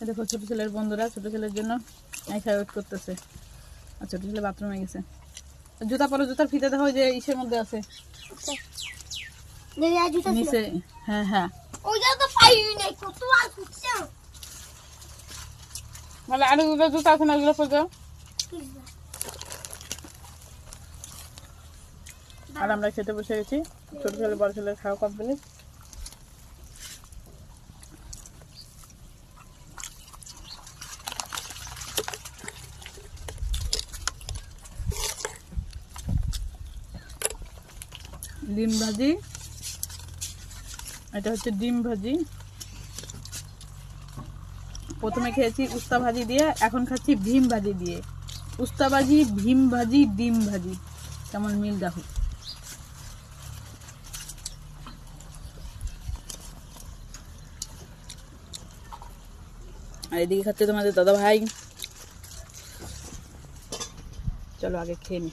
দেখো ছোট ছেলের বন্ধুরা ছোট ছেলের জন্য ওয়েট করতেছে। আর ছোট ছেলে বাথরুমে গেছে। জুতা পরো, জুতার ফিতে দেখো যে ইসের মধ্যে আছে নিচে। হ্যাঁ হ্যাঁ মানে আরো দুটো জুতা আছে না, ওগুলো পরে। আর আমরা খেতে বসে গেছি। ছোট ছেলে বড় ছেলের খাওয়া কমপ্লিট। ডিম ভাজি, এটা হচ্ছে ডিম ভাজি। প্রথমে খেয়েছি উস্তা ভাজি দিয়ে, এখন খাচ্ছি ভীম ভাজি দিয়ে। উস্তা ভাজি, ভীম ভাজি, ডিম ভাজি, কেমন মিল দেখো। আর এদিকে খাচ্ছে তোমাদের দাদা ভাই। চলো আগে খেয়ে নি।